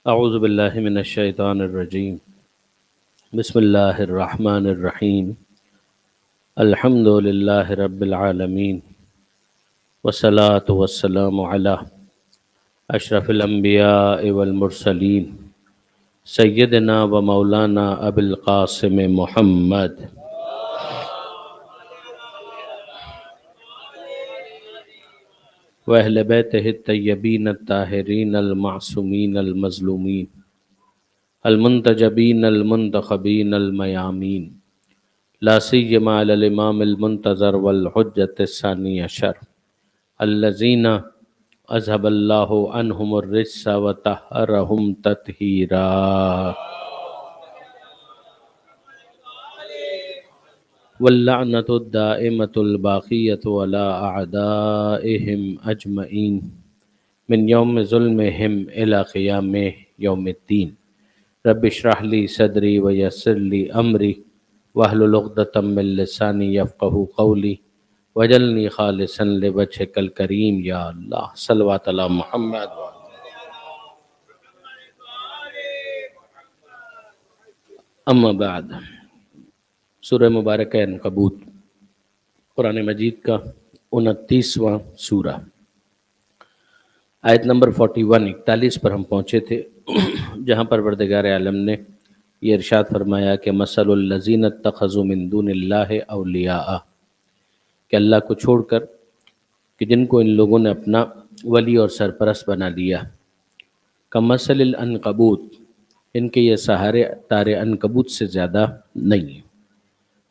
اعوذ باللہ من الشیطان الرجیم بسم اللہ الرحمن الرحیم الحمد للہ رب العالمین والصلاة والسلام علی اشرف الانبیاء والمرسلین سیدنا و مولانا ابی القاسم محمد وأہل بیتہ الطیبین الطاہرین المعصومین المظلومین المنتجبین المنتخبین المیامین لا سیما علی الامام المنتظر والحجۃ الثانی عشر الذین اذهب اللہ عنہم الرجس وطہرہم تطہیرا۔ واللعنۃ الدائمۃ الباقیۃ علی اعدائہم اجمعین من یوم ظلمہم الی قیام یوم الدین۔ رب اشرح لی صدری ویسر لی امری واحلل عقدۃ من لسانی یفقہوا قولی واجعلنی خالصا لوجہک الکریم یا اللہ۔ صلوات علی محمد۔ اما بعد، سورہ مبارکہ عنکبوت قرآن مجید کا 29واں سورہ، آیت نمبر 41 پر ہم پہنچے تھے، جہاں پروردگار عالم نے یہ ارشاد فرمایا کہ مثل الذین اتخذوا من دون اللہ اولیاء، کہ اللہ کو چھوڑ کر کہ جن کو ان لوگوں نے اپنا ولی اور سرپرست بنا لیا، کمثل العنکبوت، ان کے یہ سہارے تارے عنکبوت سے زیادہ نہیں ہیں۔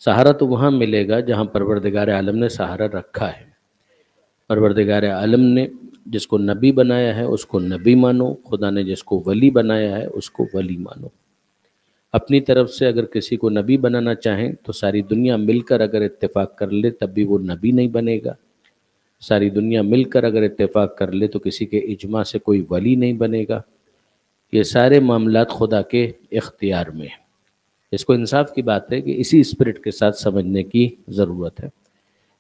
سہارا تو وہاں ملے گا جہاں پروردگار عالم نے سہارا رکھا ہے۔ پروردگار عالم نے جس کو نبی بنایا ہے اس کو نبی مانو، خدا نے جس کو ولی بنایا ہے اس کو ولی مانو۔ اپنی طرف سے اگر کسی کو نبی بنانا چاہیں تو ساری دنیا مل کر اگر اتفاق کر لے تب بھی وہ نبی نہیں بنے گا، ساری دنیا مل کر اگر اتفاق کر لے تو کسی کے اجماع سے کوئی ولی نہیں بنے گا۔ یہ سارے معاملات خدا کے اختیار میں ہیں۔ اس کو انصاف کی بات ہے کہ اسی اسپرٹ کے ساتھ سمجھنے کی ضرورت ہے۔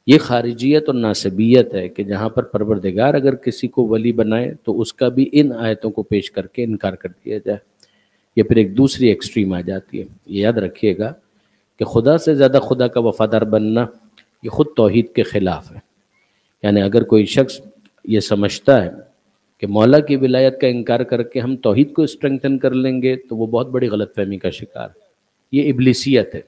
یہ خارجیت اور ناسبیت ہے کہ جہاں پر پروردگار اگر کسی کو ولی بنائے تو اس کا بھی ان آیتوں کو پیش کر کے انکار کر دیا جائے، یہ پھر ایک دوسری ایکسٹریم آ جاتی ہے۔ یہ یاد رکھیے گا کہ خدا سے زیادہ خدا کا وفادار بننا یہ خود توحید کے خلاف ہے۔ یعنی اگر کوئی شخص یہ سمجھتا ہے کہ مولا کی ولایت کا انکار کر کے ہم توحید کو اسٹرنگتھن کر لیں گے تو وہ بہت بڑی غلط فہمی کا شکار ہے۔ یہ ابلیسیت ہے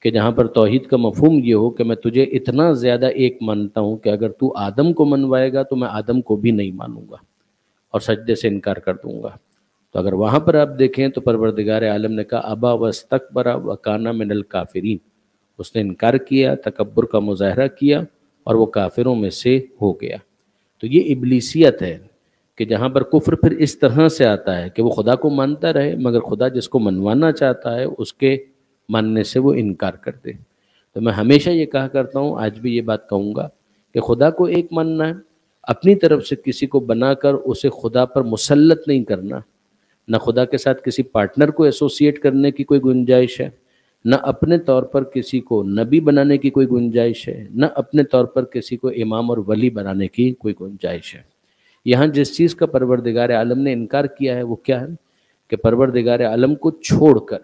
کہ جہاں پر توحید کا مفہوم یہ ہو کہ میں تجھے اتنا زیادہ ایک مانتا ہوں کہ اگر تو آدم کو منوائے گا تو میں آدم کو بھی نہیں مانوں گا اور سجدے سے انکار کر دوں گا۔ تو اگر وہاں پر آپ دیکھیں تو پروردگار عالم نے کہا ابا واستکبر وکان من الکافرین، اس نے انکار کیا، تکبر کا مظاہرہ کیا اور وہ کافروں میں سے ہو گیا۔ تو یہ ابلیسیت ہے کہ جہاں پر کفر پھر اس طرح سے آتا ہے کہ وہ خدا کو مانتا رہے مگر خدا جس کو منوانا چاہتا ہے اس کے ماننے سے وہ انکار کر دے۔ تو میں ہمیشہ یہ کہا کرتا ہوں، آج بھی یہ بات کہوں گا کہ خدا کو ایک ماننا ہے، اپنی طرف سے کسی کو بنا کر اسے خدا پر مسلط نہیں کرنا، نہ خدا کے ساتھ کسی پارٹنر کو ایسوسیٹ کرنے کی کوئی گنجائش ہے، نہ اپنے طور پر کسی کو نبی بنانے کی کوئی گنجائش ہے، نہ اپنے طور پر کسی کو امام اور ولی بنانے کی کوئی گنجائش ہے۔ یہاں جس چیز کا پروردگار عالم نے انکار کیا ہے وہ کیا ہے کہ پروردگار عالم کو چھوڑ کر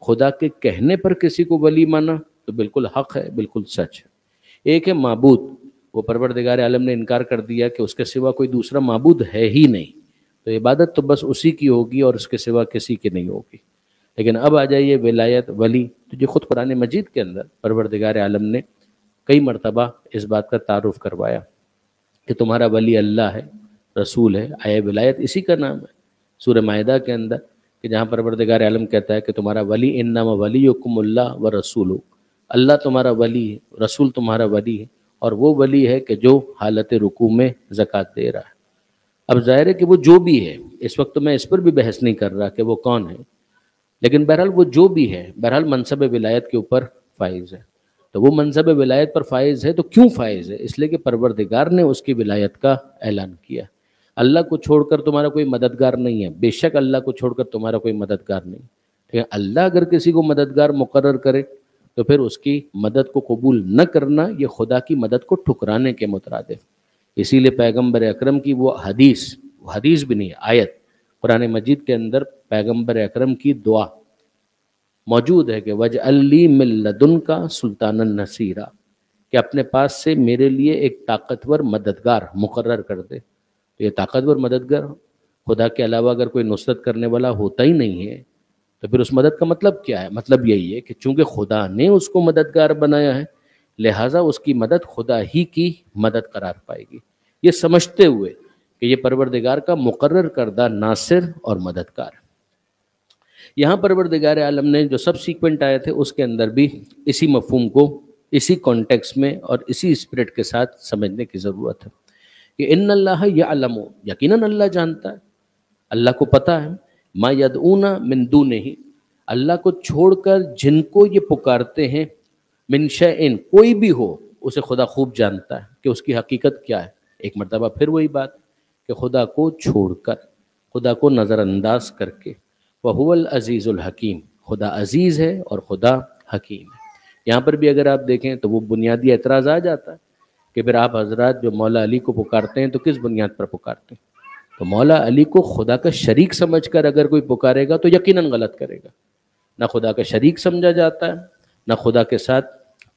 خدا کے کہنے پر کسی کو ولی مانا تو بالکل حق ہے، بالکل سچ ہے۔ ایک ہے معبود، وہ پروردگار عالم نے انکار کر دیا کہ اس کے سوا کوئی دوسرا معبود ہے ہی نہیں، تو عبادت تو بس اسی کی ہوگی اور اس کے سوا کسی کی نہیں ہوگی۔ لیکن اب آ جائیے ولایت، ولی، تو یہ خود قرآن مجید کے اندر پروردگار عالم نے کئی مرتبہ اس بات کا تعارف کروایا کہ تمہارا ولی اللہ ہے، رسول ہے، آیا ولایت اسی کا نام ہے۔ سورہ مائدہ کے اندر کہ جہاں پروردگار عالم کہتا ہے کہ تمہارا ولی انما ولیکم اللہ ورسولہ، اللہ تمہارا ولی ہے، رسول تمہارا ولی ہے، اور وہ ولی ہے کہ جو حالت رکوع میں زکوٰۃ دے رہا ہے۔ اب ظاہر ہے کہ وہ جو بھی ہے، اس وقت میں اس پر بھی بحث نہیں کر رہا کہ وہ کون ہے، لیکن بہرحال وہ جو بھی ہے، بہرحال منصب ولایت کے اوپر فائز ہے۔ تو وہ منصب ولایت پر فائز ہے تو کیوں فائز ہے؟ اس لیے کہ پروردگار نے اس کی ولایت کا اعلان کیا۔ اللہ کو چھوڑ کر تمہارا کوئی مددگار نہیں ہے، بے شک اللہ کو چھوڑ کر تمہارا کوئی مددگار نہیں، ٹھیک ہے؟ اللہ اگر کسی کو مددگار مقرر کرے تو پھر اس کی مدد کو قبول نہ کرنا یہ خدا کی مدد کو ٹھکرانے کے مترادف۔ اسی لیے پیغمبر اکرم کی وہ حدیث بھی نہیں، آیت قرآن مجید کے اندر پیغمبر اکرم کی دعا موجود ہے کہ وجعل لی من لدنک سلطانا نصیرا، کہ اپنے پاس سے میرے لیے ایک طاقتور مددگار مقرر کر دے۔ تو یہ طاقتور مددگار خدا کے علاوہ اگر کوئی نصرت کرنے والا ہوتا ہی نہیں ہے تو پھر اس مدد کا مطلب کیا ہے؟ مطلب یہی ہے کہ چونکہ خدا نے اس کو مددگار بنایا ہے لہٰذا اس کی مدد خدا ہی کی مدد قرار پائے گی، یہ سمجھتے ہوئے کہ یہ پروردگار کا مقرر کردہ ناصر اور مددگار ہے۔ یہاں پروردگار عالم نے جو سب سیکوینٹ آئے تھے اس کے اندر بھی اسی مفہوم کو اسی کانٹیکس میں اور اسی اسپرٹ کے ساتھ سمجھنے کی ضرورت ہے کہ ان اللہ یعلم، یقیناً اللہ جانتا ہے، اللہ کو پتہ ہے، ما یدعون من دونہ، اللہ کو چھوڑ کر جن کو یہ پکارتے ہیں، من شیء، کوئی بھی ہو اسے خدا خوب جانتا ہے کہ اس کی حقیقت کیا ہے۔ ایک مرتبہ پھر وہی بات کہ خدا کو چھوڑ کر، خدا کو نظر انداز کر کے، وَهُوَ الْعَزِيزُ الْحَكِيمُ، خدا عزیز ہے اور خدا حکیم ہے۔ یہاں پر بھی اگر آپ دیکھیں تو وہ بنیادی اعتراض آ جاتا ہے کہ پھر آپ حضرات جو مولا علی کو پکارتے ہیں تو کس بنیاد پر پکارتے ہیں؟ تو مولا علی کو خدا کا شریک سمجھ کر اگر کوئی پکارے گا تو یقیناً غلط کرے گا۔ نہ خدا کا شریک سمجھا جاتا ہے، نہ خدا کے ساتھ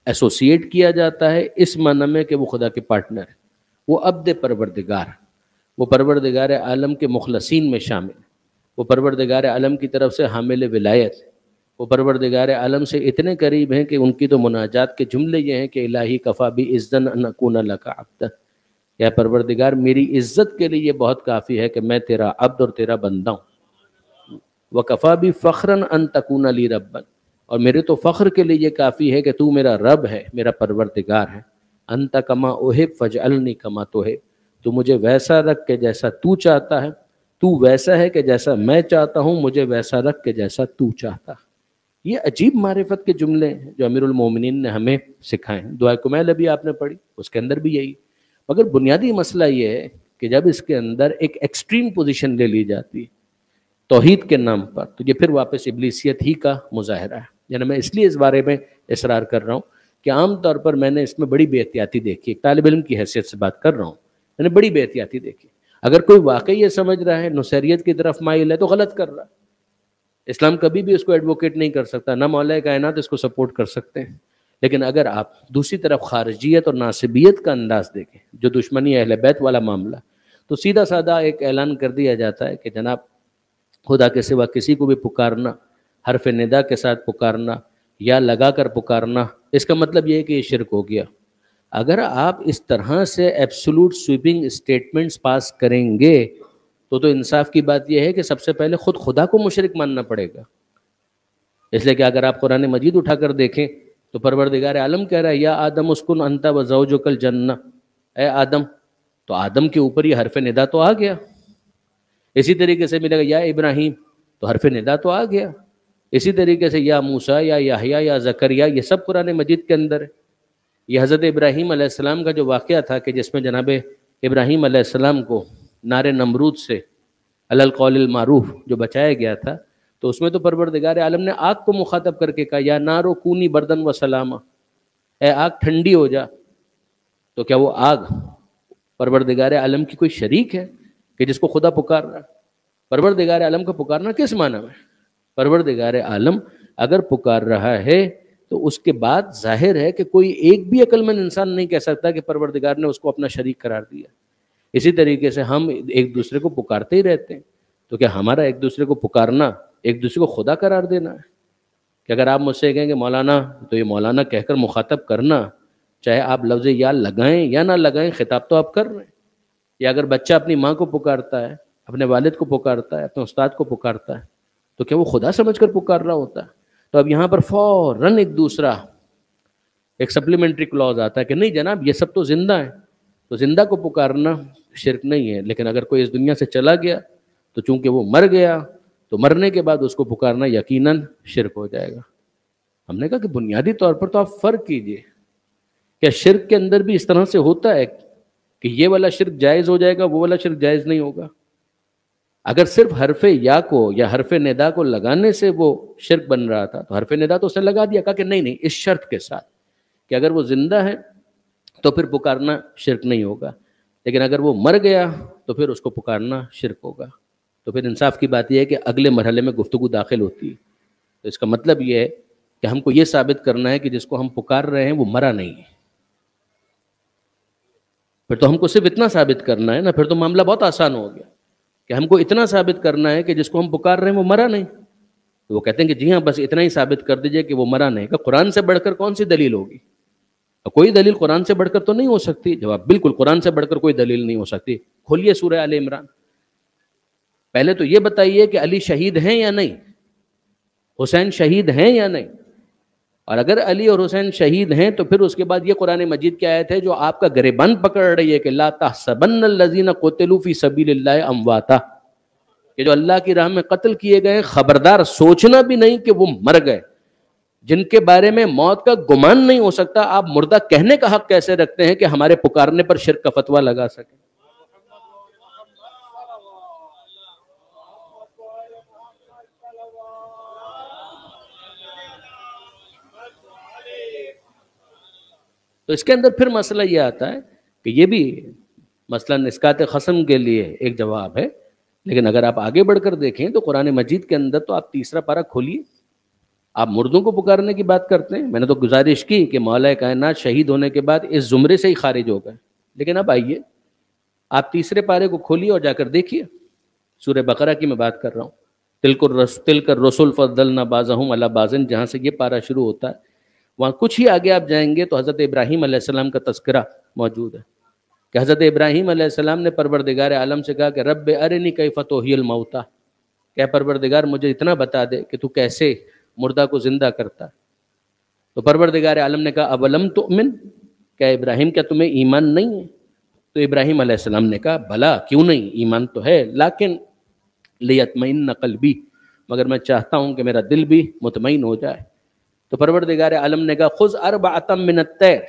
ایسوسیٹ کیا جاتا ہے اس معنی میں کہ وہ خدا کے پارٹنر ہے۔ وہ عبد پروردگار، وہ پروردگار عالم کے مخلصین میں شامل، وہ پروردگار عالم کی طرف سے حامل ولایت، وہ پروردگار عالم سے اتنے قریب ہیں کہ ان کی تو مناجات کے جملے یہ ہیں کہ الہی کفا بی اذن ان اکون لک عبدا، یا پروردگار میری عزت کے لیے یہ بہت کافی ہے کہ میں تیرا عبد اور تیرا بندہ ہوں، وکفا بی فخرا ان تکون لی ربا، اور میرے تو فخر کے لیے یہ کافی ہے کہ تو میرا رب ہے، میرا پروردگار ہے، انت کما احب فاجعلنی کما تحب، تو مجھے ویسا رکھ کہ جیسا تو چاہتا ہے، تو ویسا ہے کہ جیسا میں چاہتا ہوں، مجھے ویسا رکھ کہ جیسا تو چاہتا ہے۔ یہ عجیب معرفت کے جملے ہیں جو امیر المومنین نے ہمیں سکھائے ہیں۔ دعائے کمیل ابھی آپ نے پڑھی، اس کے اندر بھی یہی، مگر بنیادی مسئلہ یہ ہے کہ جب اس کے اندر ایک ایکسٹریم پوزیشن لے لی جاتی ہے توحید کے نام پر تو یہ پھر واپس ابلیسیت ہی کا مظاہرہ ہے۔ یعنی میں اس لیے اس بارے میں اصرار کر رہا ہوں کہ عام طور پر میں نے اس میں بڑی بے احتیاطی دیکھی، ایک طالب علم کی حیثیت سے بات کر رہا ہوں، میں نے بڑی بے احتیاطی دیکھی۔ اگر کوئی واقعی یہ سمجھ رہا ہے نصیریت کی طرف مائل ہے تو غلط کر رہا ہے۔ اسلام کبھی بھی اس کو ایڈوکیٹ نہیں کر سکتا، نہ مولا کائنات اس کو سپورٹ کر سکتے ہیں، لیکن اگر آپ دوسری طرف خارجیت اور ناصبیت کا انداز دیکھیں جو دشمنی اہل بیت والا معاملہ، تو سیدھا سادہ ایک اعلان کر دیا جاتا ہے کہ جناب خدا کے سوا کسی کو بھی پکارنا، حرف ندا کے ساتھ پکارنا یا لگا کر پکارنا، اس کا مطلب یہ ہے کہ یہ شرک ہو گیا۔ اگر آپ اس طرح سے ایبسولوٹ سویپنگ اسٹیٹمنٹس پاس کریں گے تو انصاف کی بات یہ ہے کہ سب سے پہلے خود خدا کو مشرک ماننا پڑے گا، اس لیے کہ اگر آپ قرآن مجید اٹھا کر دیکھیں تو پروردگار عالم کہہ رہا ہے یا آدم اسکن انت و زوجک الجنہ، اے آدم، تو آدم کے اوپر یہ حرف ندا تو آ گیا۔ اسی طریقے سے ملے گا یا ابراہیم، تو حرف ندا تو آ گیا۔ اسی طریقے سے یا موسیٰ یا یحییٰ یا زکریا، یہ سب قرآن مجید کے اندر ہے۔ یہ حضرت ابراہیم علیہ السلام کا جو واقعہ تھا کہ جس میں جناب ابراہیم علیہ السلام کو نار نمرود سے علی القول المعروف جو بچایا گیا تھا، تو اس میں تو پروردگار عالم نے آگ کو مخاطب کر کے کہا یا نارو کونی بردن و سلامہ، اے آگ ٹھنڈی ہو جا۔ تو کیا وہ آگ پروردگار عالم کی کوئی شریک ہے کہ جس کو خدا پکار رہا ہے؟ پروردگار عالم کا پکارنا کس معنی میں؟ پروردگار عالم اگر پکار رہا ہے تو اس کے بعد ظاہر ہے کہ کوئی ایک بھی عقل مند انسان نہیں کہہ سکتا کہ پروردگار نے اس کو اپنا شریک قرار دیا۔ اسی طریقے سے ہم ایک دوسرے کو پکارتے ہی رہتے ہیں، تو کیا ہمارا ایک دوسرے کو پکارنا ایک دوسرے کو خدا قرار دینا ہے؟ کہ اگر آپ مجھ سے کہیں کہ مولانا، تو یہ مولانا کہہ کر مخاطب کرنا، چاہے آپ لفظ یا لگائیں یا نہ لگائیں، خطاب تو آپ کر رہے ہیں۔ یا اگر بچہ اپنی ماں کو پکارتا ہے، اپنے والد کو پکارتا ہے، اپنے استاد کو پکارتا ہے، تو کیا وہ خدا سمجھ کر پکار رہا ہوتا ہے؟ تو اب یہاں پر فوراً ایک دوسرا ایک سپلیمنٹری کلوز آتا ہے کہ نہیں جناب یہ سب تو زندہ ہیں، تو زندہ کو پکارنا شرک نہیں ہے، لیکن اگر کوئی اس دنیا سے چلا گیا تو چونکہ وہ مر گیا تو مرنے کے بعد اس کو پکارنا یقیناً شرک ہو جائے گا۔ ہم نے کہا کہ بنیادی طور پر تو آپ فرق کیجئے، کیا شرک کے اندر بھی اس طرح سے ہوتا ہے کہ یہ والا شرک جائز ہو جائے گا، وہ والا شرک جائز نہیں ہوگا؟ اگر صرف حرف یا کو یا حرف ندا کو لگانے سے وہ شرک بن رہا تھا تو حرف ندا تو اس نے لگا دیا، کہا کہ نہیں اس شرط کے ساتھ کہ اگر وہ زندہ ہے تو پھر پکارنا شرک نہیں ہوگا، لیکن اگر وہ مر گیا تو پھر اس کو پکارنا شرک ہوگا۔ تو پھر انصاف کی بات یہ ہے کہ اگلے مرحلے میں گفتگو داخل ہوتی ہے. تو اس کا مطلب یہ ہے کہ ہم کو یہ ثابت کرنا ہے کہ جس کو ہم پکار رہے ہیں وہ مرا نہیں ہے. پھر تو ہم کو صرف اتنا ثابت کرنا ہے نا، پھر تو معاملہ بہت آسان ہو گیا کہ ہم کو اتنا ثابت کرنا ہے کہ جس کو ہم پکار رہے ہیں وہ مرا نہیں. تو وہ کہتے ہیں کہ جی ہاں بس اتنا ہی ثابت کر دیجئے کہ وہ مرا نہیں. کہ قرآن سے بڑھ کر کون سی دلیل ہوگی؟ کوئی دلیل قرآن سے بڑھ کر تو نہیں ہو سکتی. جواب بالکل قرآن سے بڑھ کر کوئی دلیل نہیں ہو سکتی. کھولیے سورہ آل عمران. پہلے تو یہ بتائیے کہ علی شہید ہیں یا نہیں، حسین شہید ہیں یا نہیں. اور اگر علی اور حسین شہید ہیں تو پھر اس کے بعد یہ قرآن مجید کی آیت ہے جو آپ کا گریبان پکڑ رہی ہے کہ لا تحسبن الذین قتلوا فی سبیل اللہ امواتا، کہ جو اللہ کی راہ میں قتل کیے گئے خبردار سوچنا بھی نہیں کہ وہ مر گئے. جن کے بارے میں موت کا گمان نہیں ہو سکتا، آپ مردہ کہنے کا حق کیسے رکھتے ہیں کہ ہمارے پکارنے پر شرک کا فتویٰ لگا سکیں؟ تو اس کے اندر پھر مسئلہ یہ آتا ہے کہ یہ بھی مثلا اسقاط خصم کے لیے ایک جواب ہے. لیکن اگر آپ آگے بڑھ کر دیکھیں تو قرآن مجید کے اندر تو آپ تیسرا پارہ کھولیے، آپ مردوں کو پکارنے کی بات کرتے ہیں. میں نے تو گزارش کی کہ مولا کائنات شہید ہونے کے بعد اس زمرے سے ہی خارج ہو گئے. لیکن اب آئیے آپ تیسرے پارے کو کھولیے اور جا کر دیکھیے. سورہ بقرہ کی میں بات کر رہا ہوں. تلک الرسل فضلنا بعضهم علی بعض، جہاں سے یہ پارہ شروع ہوتا ہے وہاں کچھ ہی آگے آپ جائیں گے تو حضرت ابراہیم علیہ السلام کا تذکرہ موجود ہے کہ حضرت ابراہیم علیہ السلام نے پروردگار عالم سے کہا کہ رب ارنی کیف تحیی الموتى، کہ پروردگار مجھے اتنا بتا دے کہ تو کیسے مردہ کو زندہ کرتا. تو پروردگار عالم نے کہا اولم تؤمن، کیا ابراہیم کیا تمہیں ایمان نہیں ہے؟ تو ابراہیم علیہ السلام نے کہا بھلا کیوں نہیں، ایمان تو ہے، لیکن لیطمئن قلبی، مگر میں چاہتا ہوں کہ میرا دل بھی مطمئن ہو جائے. تو پروردگار عالم نے کہا خذ اربعۃ من الطیر،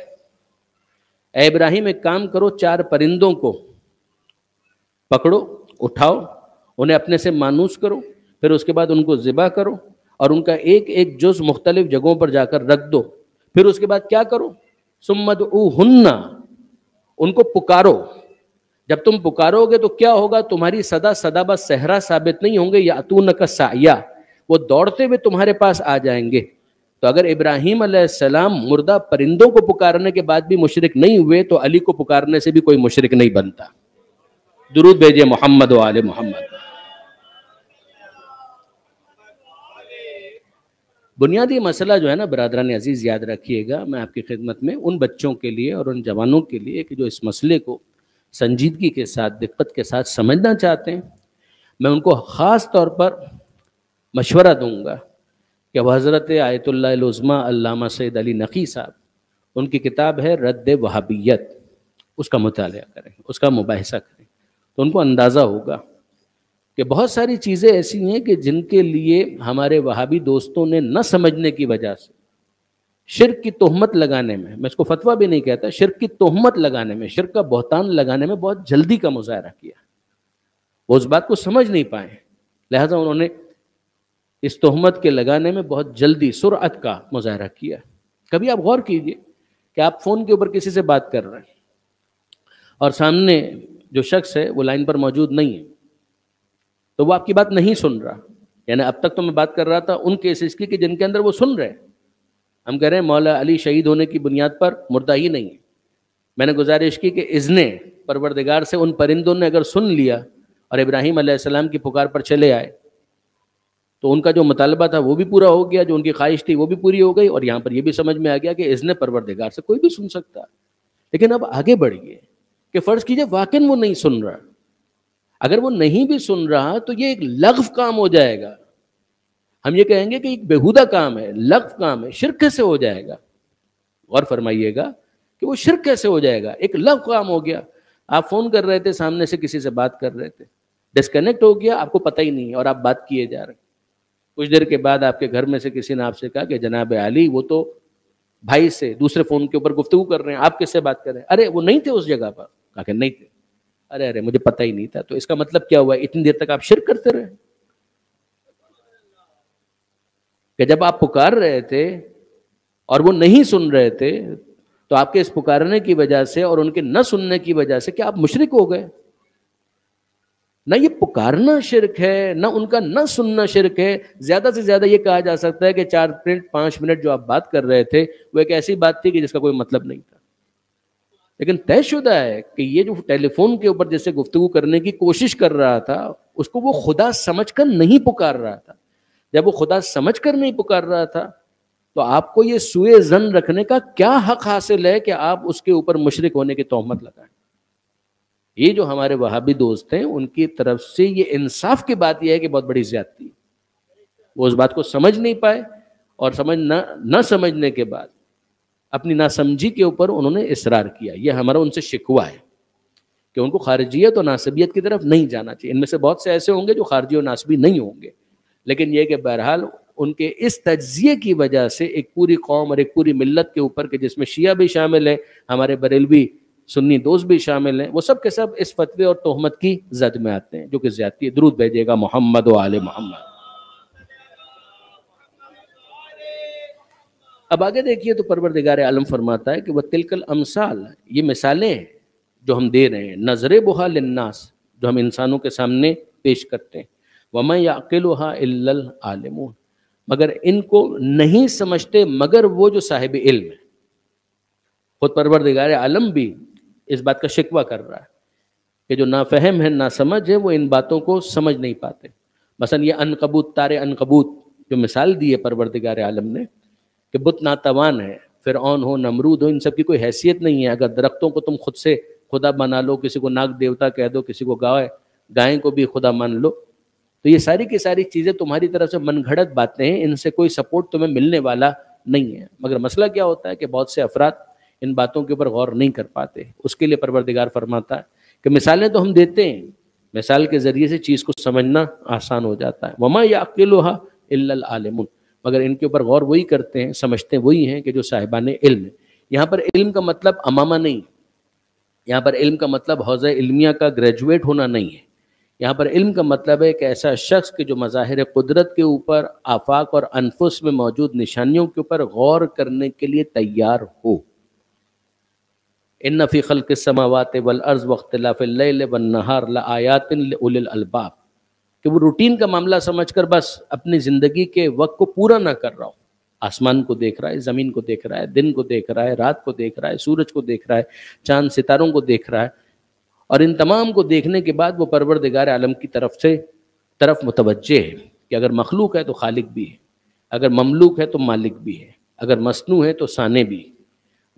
اے ابراہیم ایک کام کرو، 4 پرندوں کو پکڑو، اٹھاؤ، انہیں اپنے سے مانوس کرو، پھر اس کے بعد ان کو ذبح کرو اور ان کا ایک ایک جز مختلف جگہوں پر جا کر رکھ دو. پھر اس کے بعد کیا کرو؟ ثم ادعوہن، ان کو پکارو. جب تم پکارو گے تو کیا ہوگا؟ تمہاری صدا صدا بس صحرا ثابت نہیں ہوں گے، یاتونک سعیا، وہ دوڑتے ہوئے تمہارے پاس آ جائیں گے. تو اگر ابراہیم علیہ السلام مردہ پرندوں کو پکارنے کے بعد بھی مشرک نہیں ہوئے تو علی کو پکارنے سے بھی کوئی مشرک نہیں بنتا. درود بھیجئے محمد و آل محمد. بنیادی مسئلہ جو ہے نا برادران عزیز یاد رکھیے گا، میں آپ کی خدمت میں ان بچوں کے لیے اور ان جوانوں کے لیے کہ جو اس مسئلے کو سنجیدگی کے ساتھ دقت کے ساتھ سمجھنا چاہتے ہیں، میں ان کو خاص طور پر مشورہ دوں گا کہ وہ حضرت آیت اللہ العظمیٰ علامہ سید علی نقی صاحب، ان کی کتاب ہے رد وہابیت، اس کا مطالعہ کریں، اس کا مباحثہ کریں، تو ان کو اندازہ ہوگا کہ بہت ساری چیزیں ایسی ہیں کہ جن کے لیے ہمارے وہابی دوستوں نے نہ سمجھنے کی وجہ سے شرک کی تہمت لگانے میں اس کو فتویٰ بھی نہیں کہتا، شرک کی تہمت لگانے میں، شرک کا بہتان لگانے میں بہت جلدی کا مظاہرہ کیا. وہ اس بات کو سمجھ نہیں پائے، لہٰذا انہوں نے اس تہمت کے لگانے میں بہت جلدی سرعت کا مظاہرہ کیا. کبھی آپ غور کیجئے کہ آپ فون کے اوپر کسی سے بات کر رہے ہیں اور سامنے جو شخص ہے وہ لائن پر موجود نہیں ہے، تو وہ آپ کی بات نہیں سن رہا. یعنی اب تک تو میں بات کر رہا تھا ان کیسز کی کہ جن کے اندر وہ سن رہے ہیں. ہم کہہ رہے ہیں مولا علی شہید ہونے کی بنیاد پر مردہ ہی نہیں ہے. میں نے گزارش کی کہ اذن پروردگار سے ان پرندوں نے اگر سن لیا اور ابراہیم علیہ السلام کی پکار پر چلے آئے تو ان کا جو مطالبہ تھا وہ بھی پورا ہو گیا، جو ان کی خواہش تھی وہ بھی پوری ہو گئی، اور یہاں پر یہ بھی سمجھ میں آ گیا کہ اذن پروردگار سے کوئی بھی سن سکتا. لیکن اب آگے بڑھیے کہ فرض کیجئے واقعاً وہ نہیں سن رہا. اگر وہ نہیں بھی سن رہا تو یہ ایک لغو کام ہو جائے گا. ہم یہ کہیں گے کہ ایک بیہودہ کام ہے، لغو کام ہے، شرک کیسے ہو جائے گا؟ غور فرمائیے گا کہ وہ شرک کیسے ہو جائے گا؟ ایک لغو کام ہو گیا. آپ فون کر رہے تھے، سامنے سے کسی سے بات کر رہے تھے، ڈسکنیکٹ ہو گیا، آپ کو پتہ ہی نہیں ہے اور آپ بات کیے جا رہے ہیں. کچھ دیر کے بعد آپ کے گھر میں سے کسی نے آپ سے کہا کہ جناب علی وہ تو بھائی سے دوسرے فون کے اوپر گفتگو کر رہے ہیں، آپ کس سے بات کر رہے ہیں؟ ارے وہ نہیں تھے اس جگہ پر. کہا کہ نہیں تھے. ارے مجھے پتہ ہی نہیں تھا. تو اس کا مطلب کیا ہوا؟ اتنی دیر تک آپ شرک کرتے رہے کہ جب آپ پکار رہے تھے اور وہ نہیں سن رہے تھے تو آپ کے اس پکارنے کی وجہ سے اور ان کے نہ سننے کی وجہ سے کیا آپ مشرک ہو گئے؟ نہ یہ پکارنا شرک ہے، نہ ان کا نہ سننا شرک ہے. زیادہ سے زیادہ یہ کہا جا سکتا ہے کہ 4 منٹ 5 منٹ جو آپ بات کر رہے تھے وہ ایک ایسی بات تھی کہ جس کا کوئی مطلب نہیں تھا. لیکن طے شدہ ہے کہ یہ جو ٹیلی فون کے اوپر جیسے گفتگو کرنے کی کوشش کر رہا تھا اس کو وہ خدا سمجھ کر نہیں پکار رہا تھا. جب وہ خدا سمجھ کر نہیں پکار رہا تھا تو آپ کو یہ سوء ظن رکھنے کا کیا حق حاصل ہے کہ آپ اس کے اوپر مشرک ہونے کی تہمت لگائیں؟ یہ جو ہمارے وہابی دوست ہیں ان کی طرف سے یہ انصاف کی بات یہ ہے کہ بہت بڑی زیادتی ہے. وہ اس بات کو سمجھ نہیں پائے اور نہ سمجھنے کے بعد اپنی ناسمجھی کے اوپر انہوں نے اصرار کیا. یہ ہمارا ان سے شکوہ ہے کہ ان کو خارجیت اور ناسبیت کی طرف نہیں جانا چاہیے. ان میں سے بہت سے ایسے ہوں گے جو خارجی اور ناسبی نہیں ہوں گے، لیکن یہ کہ بہرحال ان کے اس تجزیے کی وجہ سے ایک پوری قوم اور ایک پوری ملت کے اوپر کہ جس میں شیعہ بھی شامل ہیں، ہمارے بریلوی سنی دوست بھی شامل ہیں، وہ سب کے سب اس فتوے اور تہمت کی زد میں آتے ہیں جو کہ زیادتی ہے. درود بھیجیے گا محمد و آل محمد. اب آگے دیکھیے تو پروردگار عالم فرماتا ہے کہ وہ تلک الامثال، یہ مثالیں جو ہم دے رہے ہیں، نضربھا للناس، جو ہم انسانوں کے سامنے پیش کرتے ہیں، وما یعقلھا الا العالمون، مگر ان کو نہیں سمجھتے مگر وہ جو صاحب علم ہے. خود پروردگار عالم بھی اس بات کا شکوہ کر رہا ہے کہ جو نافہم ہے، ناسمجھ ہے، وہ ان باتوں کو سمجھ نہیں پاتے. مثلا یہ عنکبوت، تار عنکبوت جو مثال دی ہے پروردگار عالم نے کہ بت ناتوان ہے، فرعون ہو، نمرود ہو، ان سب کی کوئی حیثیت نہیں ہے. اگر درختوں کو تم خود سے خدا بنا لو، کسی کو ناگ دیوتا کہہ دو، کسی کو گائیں کو بھی خدا مان لو، تو یہ ساری کی ساری چیزیں تمہاری طرف سے من گھڑت باتیں ہیں، ان سے کوئی سپورٹ تمہیں ملنے والا نہیں ہے. مگر مسئلہ کیا ہوتا ہے کہ بہت سے افراد ان باتوں کے اوپر غور نہیں کر پاتے. اس کے لیے پروردگار فرماتا ہے کہ مثالیں تو ہم دیتے ہیں، مثال کے ذریعے سے چیز کو سمجھنا آسان ہو جاتا ہے. وما یعقلھا الا العالمون، مگر ان کے اوپر غور وہی کرتے ہیں، سمجھتے وہی ہیں کہ جو صاحبان علم ہے. یہاں پر علم کا مطلب امامہ نہیں، یہاں پر علم کا مطلب حوزہ علمیہ کا گریجویٹ ہونا نہیں ہے. یہاں پر علم کا مطلب ہے کہ ایسا شخص کہ جو مظاہر قدرت کے اوپر، آفاق اور انفس میں موجود نشانیوں کے اوپر غور کرنے کے لیے تیار ہو. ان فی خلق السماوات والارض واختلاف اللیل والنہار لآیات لأولی الالباب، کہ وہ روٹین کا معاملہ سمجھ کر بس اپنی زندگی کے وقت کو پورا نہ کر رہا ہو. آسمان کو دیکھ رہا ہے، زمین کو دیکھ رہا ہے، دن کو دیکھ رہا ہے، رات کو دیکھ رہا ہے، سورج کو دیکھ رہا ہے، چاند ستاروں کو دیکھ رہا ہے، اور ان تمام کو دیکھنے کے بعد وہ پروردگار عالم کی طرف متوجہ ہے کہ اگر مخلوق ہے تو خالق بھی ہے، اگر مملوک ہے تو مالک بھی ہے، اگر مصنوع ہے تو صانع بھی ہے.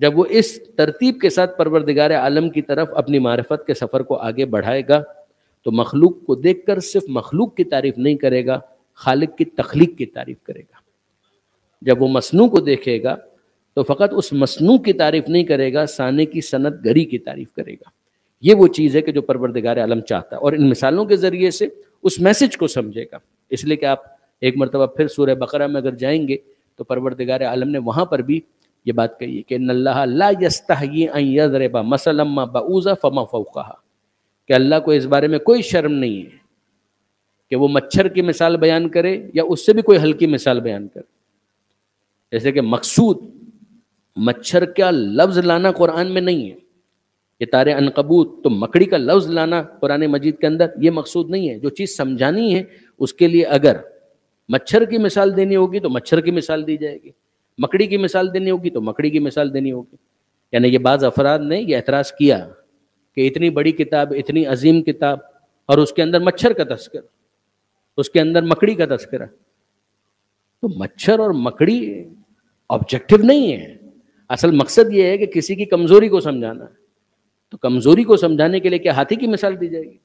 جب وہ اس ترتیب کے ساتھ پروردگار عالم کی طرف اپنی معرفت کے سفر کو آگے بڑھائے گا تو مخلوق کو دیکھ کر صرف مخلوق کی تعریف نہیں کرے گا، خالق کی تخلیق کی تعریف کرے گا. جب وہ مصنوع کو دیکھے گا تو فقط اس مصنوع کی تعریف نہیں کرے گا، صانع کی صنعت گری کی تعریف کرے گا. یہ وہ چیز ہے کہ جو پروردگار عالم چاہتا ہے، اور ان مثالوں کے ذریعے سے اس میسج کو سمجھے گا. اس لیے کہ آپ ایک مرتبہ پھر سورہ بقرہ میں اگر جائیں گے تو پروردگار عالم نے وہاں پر بھی یہ بات کہی ہے کہ ان اللہ لا یستحیی ان یضرب مثلا ما بعوضۃ فما فوقها، کہ اللہ کو اس بارے میں کوئی شرم نہیں ہے کہ وہ مچھر کی مثال بیان کرے یا اس سے بھی کوئی ہلکی مثال بیان کرے. جیسے کہ مقصود مچھر کا لفظ لانا قرآن میں نہیں ہے، یہ تار عنکبوت تو مکڑی کا لفظ لانا قرآن مجید کے اندر یہ مقصود نہیں ہے. جو چیز سمجھانی ہے اس کے لیے اگر مچھر کی مثال دینی ہوگی تو مچھر کی مثال دی جائے گی، مکڑی کی مثال دینی ہوگی تو مکڑی کی مثال دینی ہوگی. یعنی یہ بعض افراد نے یہ اعتراض کیا کہ اتنی بڑی کتاب، اتنی عظیم کتاب، اور اس کے اندر مچھر کا تذکرہ، اس کے اندر مکڑی کا تذکرہ. تو مچھر اور مکڑی آبجیکٹو نہیں ہے، اصل مقصد یہ ہے کہ کسی کی کمزوری کو سمجھانا ہے. تو کمزوری کو سمجھانے کے لیے کیا ہاتھی کی مثال دی جائے گی؟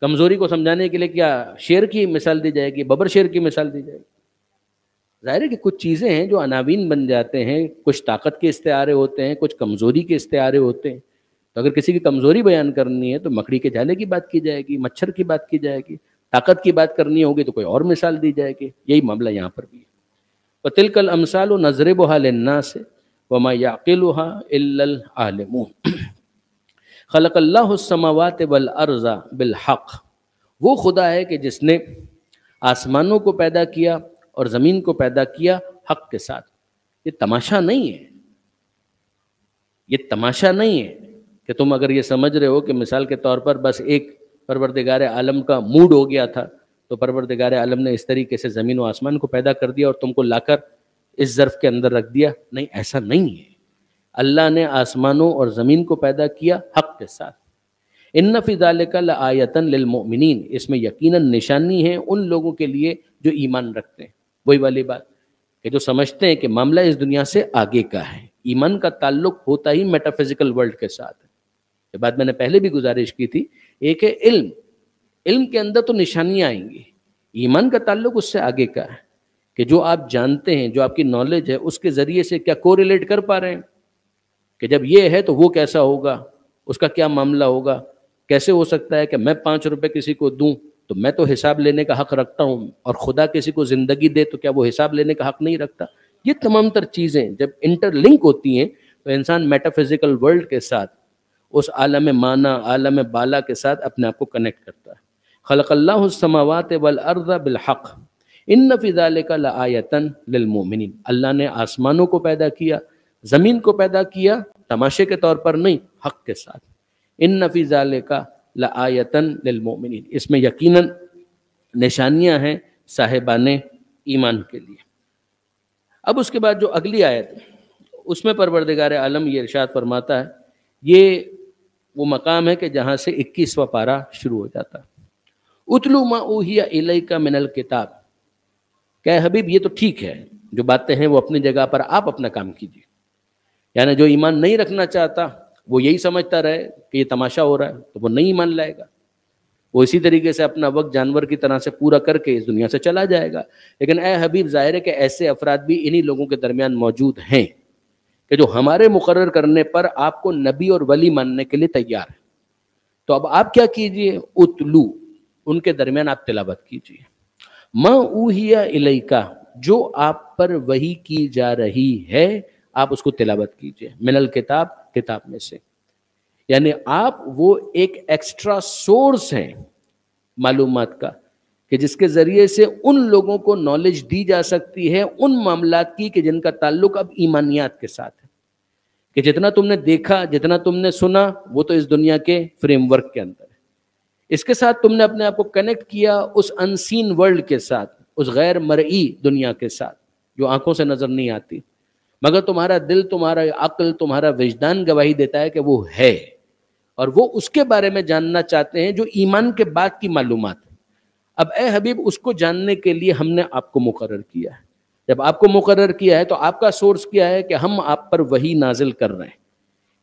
کمزوری کو سمجھانے کے لیے کیا شیر کی مثال دی جائے گی، ببر شیر کی مثال دی جائے گی؟ ظاہر ہے کہ کچھ چیزیں ہیں جو عناوین بن جاتے ہیں، کچھ طاقت کے استعارے ہوتے ہیں، کچھ کمزوری کے استعارے ہوتے ہیں. تو اگر کسی کی کمزوری بیان کرنی ہے تو مکڑی کے جالے کی بات کی جائے گی، مچھر کی بات کی جائے گی. طاقت کی بات کرنی ہوگی تو کوئی اور مثال دی جائے گی. یہی معاملہ یہاں پر بھی ہے. وَتِلْكَ الْأَمْثَالُ نَضْرِبُهَا لِلنَّاسِ وَمَا يَعْقِلُهَا إِلَّا الْعَالِمُونَ. خلق اللہ السماوات والارض بالحق، وہ خدا ہے کہ جس نے آسمانوں کو پیدا کیا اور زمین کو پیدا کیا حق کے ساتھ. یہ تماشا نہیں ہے، یہ تماشا نہیں ہے کہ تم اگر یہ سمجھ رہے ہو کہ مثال کے طور پر بس ایک پروردگار عالم کا موڈ ہو گیا تھا تو پروردگار عالم نے اس طریقے سے زمین و آسمان کو پیدا کر دیا اور تم کو لا کر اس ظرف کے اندر رکھ دیا. نہیں، ایسا نہیں ہے. اللہ نے آسمانوں اور زمین کو پیدا کیا حق کے ساتھ. ان فی ذلک لآیۃ للمؤمنین، اس میں یقیناً نشانی ہے ان لوگوں کے لیے جو ایمان رکھتے ہیں. وہی والی بات کہ جو سمجھتے ہیں کہ معاملہ اس دنیا سے آگے کا ہے. ایمان کا تعلق ہوتا ہی میٹا فزیکل ورلڈ کے ساتھ ہے. یہ بات میں نے پہلے بھی گزارش کی تھی. ایک ہے علم، علم کے اندر تو نشانیاں آئیں گی. ایمان کا تعلق اس سے آگے کا ہے کہ جو آپ جانتے ہیں، جو آپ کی نالج ہے، اس کے ذریعے سے کیا کوریلیٹ کر پا رہے ہیں کہ جب یہ ہے تو وہ کیسا ہوگا، اس کا کیا معاملہ ہوگا. کیسے ہو سکتا ہے کہ میں 5 روپے کسی کو دوں تو میں تو حساب لینے کا حق رکھتا ہوں، اور خدا کسی کو زندگی دے تو کیا وہ حساب لینے کا حق نہیں رکھتا. یہ تمام تر چیزیں جب انٹر لنک ہوتی ہیں تو انسان میٹا فزیکل ورلڈ کے ساتھ، اس عالم مانا، عالم بالا کے ساتھ اپنے آپ کو کنیکٹ کرتا ہے. خلق اللہ السماوات والارض بالحق ان فی ذلک لآیۃ للمؤمنین. اللہ نے آسمانوں کو پیدا کیا، زمین کو پیدا کیا تماشے کے طور پر نہیں، حق کے ساتھ. ان فی ذلک لآیۃ للمؤمنین، اس میں یقیناً نشانیاں ہیں صاحبان ایمان کے لیے. اب اس کے بعد جو اگلی آیت اس میں پروردگار عالم یہ ارشاد فرماتا ہے، یہ وہ مقام ہے کہ جہاں سے 21واں پارہ شروع ہو جاتا ہے. اتلو ما اوحی الیک من الکتاب، کہ حبیب یہ تو ٹھیک ہے، جو باتیں ہیں وہ اپنی جگہ پر، آپ اپنا کام کیجیے. یعنی جو ایمان نہیں رکھنا چاہتا وہ یہی سمجھتا رہے کہ یہ تماشا ہو رہا ہے تو وہ نہیں ایمان لائے گا. وہ اسی طریقے سے اپنا وقت جانور کی طرح سے پورا کر کے اس دنیا سے چلا جائے گا. لیکن اے حبیب ظاہر ہے کہ ایسے افراد بھی انہی لوگوں کے درمیان موجود ہیں کہ جو ہمارے مقرر کرنے پر آپ کو نبی اور ولی ماننے کے لیے تیار ہے. تو اب آپ کیا کیجئے، اتلو، ان کے درمیان آپ تلاوت کیجئے. ما اوحی الیک، جو آپ پر وحی کی جا رہی ہے آپ اس کو تلاوت کیجئے. من الکتاب، کتاب میں سے. یعنی آپ وہ ایک ایکسٹرا سورس ہیں معلومات کا کہ جس کے ذریعے سے ان لوگوں کو نالج دی جا سکتی ہے ان معاملات کی کہ جن کا تعلق اب ایمانیات کے ساتھ ہے. کہ جتنا تم نے دیکھا، جتنا تم نے سنا، وہ تو اس دنیا کے فریم ورک کے اندر ہے. اس کے ساتھ تم نے اپنے آپ کو کنیکٹ کیا اس انسین ورلڈ کے ساتھ، اس غیر مرئی دنیا کے ساتھ جو آنکھوں سے نظر نہیں آتی، مگر تمہارا دل، تمہارا عقل، تمہارا وجدان گواہی دیتا ہے کہ وہ ہے، اور وہ اس کے بارے میں جاننا چاہتے ہیں جو ایمان کے بعد کی معلومات ہے. اب اے حبیب اس کو جاننے کے لیے ہم نے آپ کو مقرر کیا ہے. جب آپ کو مقرر کیا ہے تو آپ کا سورس کیا ہے کہ ہم آپ پر وحی نازل کر رہے ہیں.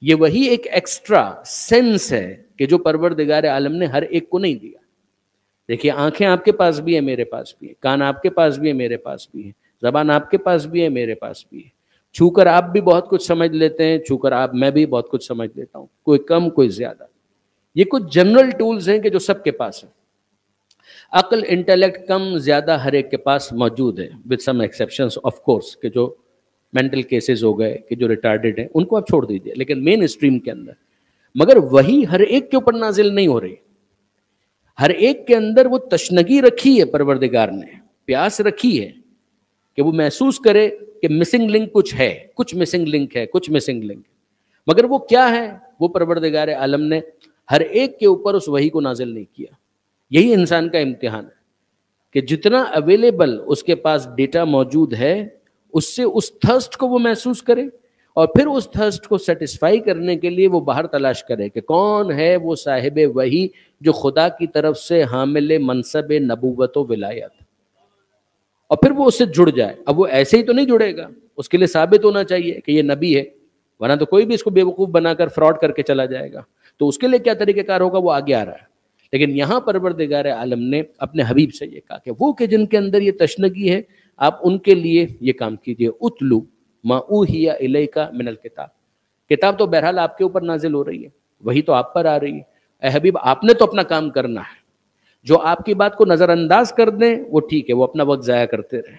یہ وہی ایک ایکسٹرا سینس ہے کہ جو پروردگار عالم نے ہر ایک کو نہیں دیا. دیکھیے، آنکھیں آپ کے پاس بھی ہیں، میرے پاس بھی ہیں، کان آپ کے پاس بھی ہیں، میرے پاس بھی ہیں، زبان آپ کے پاس بھی ہے، میرے پاس بھی ہے. چھو کر آپ بھی بہت کچھ سمجھ لیتے ہیں، چھو کر میں بھی بہت کچھ سمجھ لیتا ہوں، کوئی کم کوئی زیادہ. یہ کچھ جنرل ٹولز ہیں کہ جو سب کے پاس ہیں. عقل، انٹیلیکٹ کم زیادہ ہر ایک کے پاس موجود ہے، with some exceptions of course، کہ جو مینٹل کیسز ہو گئے، کہ جو ریٹارڈڈ ہیں، ان کو آپ چھوڑ دیجئے، لیکن مین اسٹریم کے اندر. مگر وہی ہر ایک کے اوپر نازل نہیں ہو رہی. ہر ایک کے اندر وہ تشنگی رکھی ہے پروردگار نے، پیاس رکھی ہے کہ وہ محسوس کرے کہ مسنگ لنک کچھ ہے، کچھ مسنگ لنک ہے، کچھ مسنگ لنک ہے. مگر وہ کیا ہے، وہ پروردگار عالم نے ہر ایک کے اوپر اس وحی کو نازل نہیں کیا. یہی انسان کا امتحان ہے کہ جتنا اویلیبل اس کے پاس ڈیٹا موجود ہے، اس سے اس تھرسٹ کو وہ محسوس کرے، اور پھر اس تھرسٹ کو سیٹسفائی کرنے کے لیے وہ باہر تلاش کرے کہ کون ہے وہ صاحب وحی جو خدا کی طرف سے حامل منصب نبوت و ولایت، اور پھر وہ اس سے جڑ جائے. اب وہ ایسے ہی تو نہیں جڑے گا، اس کے لیے ثابت ہونا چاہیے کہ یہ نبی ہے، ورنہ تو کوئی بھی اس کو بیوقوف بنا کر فراڈ کر کے چلا جائے گا. تو اس کے لیے کیا طریقہ کار ہوگا، وہ آگے آ رہا ہے. لیکن یہاں پروردگار عالم نے اپنے حبیب سے یہ کہا کہ وہ کہ جن کے اندر یہ تشنگی ہے، آپ ان کے لیے یہ کام کیجئے. اتلو ما اوحی الیک من الکتاب. کتاب تو بہرحال آپ کے اوپر نازل ہو رہی ہے، وہی تو آپ پر آ رہی ہے. اے حبیب آپ نے تو اپنا کام کرنا ہے. جو آپ کی بات کو نظر انداز کر دیں وہ ٹھیک ہے، وہ اپنا وقت ضائع کرتے رہیں،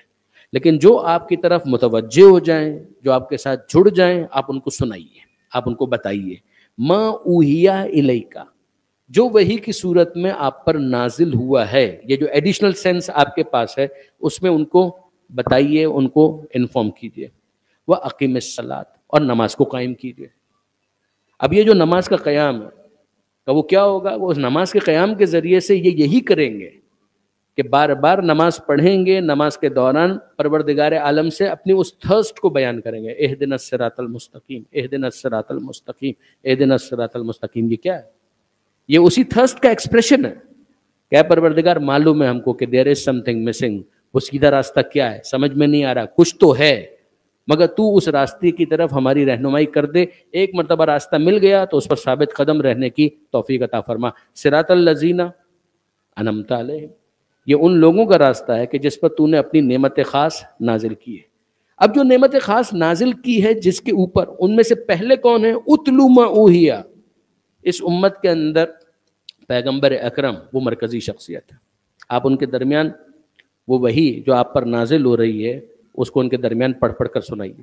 لیکن جو آپ کی طرف متوجہ ہو جائیں، جو آپ کے ساتھ جڑ جائیں، آپ ان کو سنائیے، آپ ان کو بتائیے. ما اوحی الیک، جو وحی کی صورت میں آپ پر نازل ہوا ہے، یہ جو ایڈیشنل سینس آپ کے پاس ہے، اس میں ان کو بتائیے، ان کو انفارم کیجئے. وَأَقِمِ الصَّلَاةَ، اور نماز کو قائم کیجئے. اب یہ جو نماز کا قیام ہے، کہ وہ کیا ہوگا؟ وہ اس نماز کے قیام کے ذریعے سے یہی کریں گے کہ بار بار نماز پڑھیں گے، نماز کے دوران پروردگار عالم سے اپنی اس تھرسٹ کو بیان کریں گے، اہدنا الصراط المستقیم، اہدنا الصراط المستقیم، اہدنا الصراط المستقیم۔ یہ کیا ہے؟ یہ اسی تھرسٹ کا ایکسپریشن ہے کہ اے پروردگار معلوم ہے ہم کو کہ دیر از سم تھنگ مسنگ، وہ سیدھا راستہ کیا ہے سمجھ میں نہیں آ رہا، کچھ تو ہے، مگر تو اس راستے کی طرف ہماری رہنمائی کر دے، ایک مرتبہ راستہ مل گیا تو اس پر ثابت قدم رہنے کی توفیق عطا فرما۔ صراط الذین انعمت علیہم، یہ ان لوگوں کا راستہ ہے کہ جس پر تو نے اپنی نعمت خاص نازل کی ہے۔ اب جو نعمت خاص نازل کی ہے جس کے اوپر، ان میں سے پہلے کون ہے؟ اتلو ما اوحی، اس امت کے اندر پیغمبر اکرم وہ مرکزی شخصیت ہے۔ آپ ان کے درمیان وہ وحی جو آپ پر نازل ہو رہی ہے اس کو ان کے درمیان پڑھ پڑھ کر سنائیے،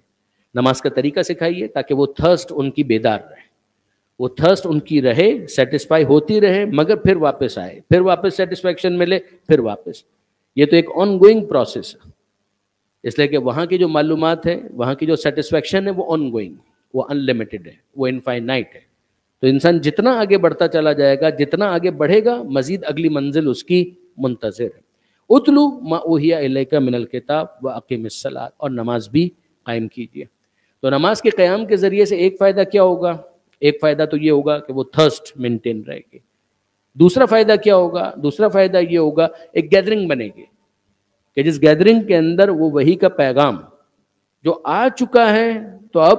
نماز کا طریقہ سکھائیے تاکہ وہ تھرسٹ ان کی بیدار رہے، وہ تھرسٹ ان کی رہے، سیٹسفائی ہوتی رہے، مگر پھر واپس آئے، پھر واپس سیٹسفیکشن ملے، پھر واپس۔ یہ تو ایک آن گوئنگ پروسیس ہے، اس لیے کہ وہاں کی جو معلومات ہے، وہاں کی جو سیٹسفیکشن ہے وہ آن گوئنگ، وہ ان لمیٹڈ ہے، وہ انفائنائٹ ہے۔ تو انسان جتنا آگے بڑھتا چلا جائے گا، جتنا آگے بڑھے گا، مزید اگلی منزل اس کی منتظر ہے۔ اتلو ما اوحی الیک من الکتاب واقم الصلاۃ، اور نماز بھی قائم کیجیے۔ تو نماز کے قیام کے ذریعے سے ایک فائدہ کیا ہوگا؟ ایک فائدہ تو یہ ہوگا کہ وہ تھرسٹ مینٹین رہے گی۔ دوسرا فائدہ کیا ہوگا؟ دوسرا فائدہ یہ ہوگا ایک گیدرنگ بنے گی کہ جس گیدرنگ کے اندر وہ وحی کا پیغام جو آ چکا ہے تو اب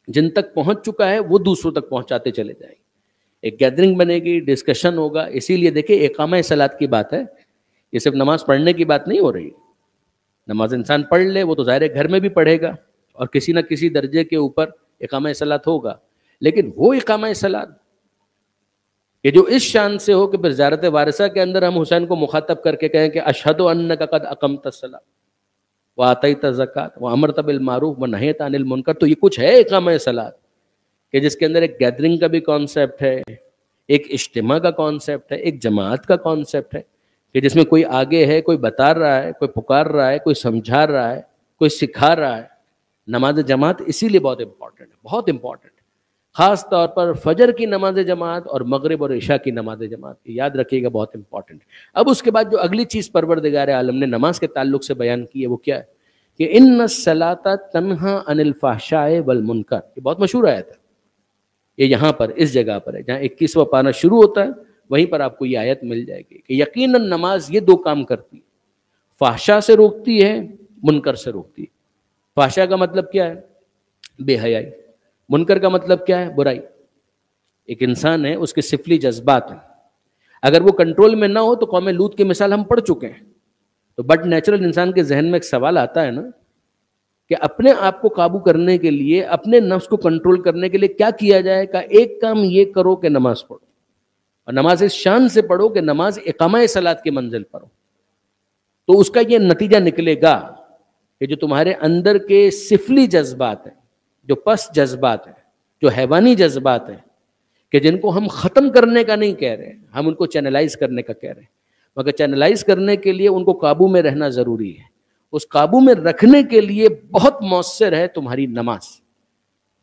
جن تک پہنچ چکا ہے وہ دوسروں تک پہنچاتے چلے جائیں گے۔ ایک گیدرنگ بنے گی، ڈسکشن ہوگا۔ اسی لیے دیکھیں اقامہ صلاۃ کی بات ہے، یہ صرف نماز پڑھنے کی بات نہیں ہو رہی۔ نماز انسان پڑھ لے وہ تو ظاہر ہے گھر میں بھی پڑھے گا اور کسی نہ کسی درجے کے اوپر اقامہ صلاۃ ہوگا، لیکن وہ اقامہ صلاۃ کہ جو اس شان سے ہو کہ پھر زیارت وارثہ کے اندر ہم حسین کو مخاطب کر کے کہیں کہ اشہد انک قد اقمت الصلاۃ وآتیت الزکاۃ وامرت بالمعروف ونہیت عن المنکر، تو یہ کچھ ہے اقامہ صلاۃ کہ جس کے اندر ایک گیدرنگ کا بھی کانسیپٹ ہے، ایک اجتماع کا کانسیپٹ ہے، ایک جماعت کا کانسیپٹ ہے، کہ جس میں کوئی آگے ہے، کوئی بتا رہا ہے، کوئی پکار رہا ہے، کوئی سمجھا رہا ہے، کوئی سکھا رہا ہے۔ نماز جماعت اسی لیے بہت امپورٹنٹ ہے، بہت امپورٹنٹ ہے، خاص طور پر فجر کی نماز جماعت اور مغرب اور عشاء کی نماز جماعت، یاد رکھیے گا، بہت امپورٹنٹ۔ اب اس کے بعد جو اگلی چیز پروردگار عالم نے نماز کے تعلق سے بیان کی ہے وہ کیا ہے؟ کہ ان الصلاۃ تنہی عن الفحشاء والمنکر، یہ بہت مشہور آیت ہے، یہ یہاں پر اس جگہ پر ہے جہاں 21واں پارہ شروع ہوتا ہے، وہیں پر آپ کو یہ آیت مل جائے گی کہ یقیناً نماز یہ دو کام کرتی ہے، فحشاء سے روکتی ہے، منکر سے روکتی ہے۔ فحشاء کا مطلب کیا ہے؟ بے حیائی۔ منکر کا مطلب کیا ہے؟ برائی۔ ایک انسان ہے، اس کے سفلی جذبات ہیں، اگر وہ کنٹرول میں نہ ہو تو قوم لوط کی مثال ہم پڑھ چکے ہیں۔ تو بٹ نیچرل انسان کے ذہن میں ایک سوال آتا ہے نا کہ اپنے آپ کو قابو کرنے کے لیے، اپنے نفس کو کنٹرول کرنے کے لیے کیا کیا جائے؟ کہ ایک کام یہ کرو کہ نماز پڑھو، اور نماز اس شان سے پڑھو کہ نماز اقامہ صلاۃ کی منزل پر ہو۔ تو اس کا یہ نتیجہ نکلے گا کہ جو تمہارے اندر کے سفلی جذبات ہیں، جو پس جذبات ہیں، جو حیوانی جذبات ہیں، کہ جن کو ہم ختم کرنے کا نہیں کہہ رہے، ہم ان کو چینلائز کرنے کا کہہ رہے ہیں، مگر چینلائز کرنے کے لیے ان کو قابو میں رہنا ضروری ہے۔ اس قابو میں رکھنے کے لیے بہت مؤثر ہے تمہاری نماز،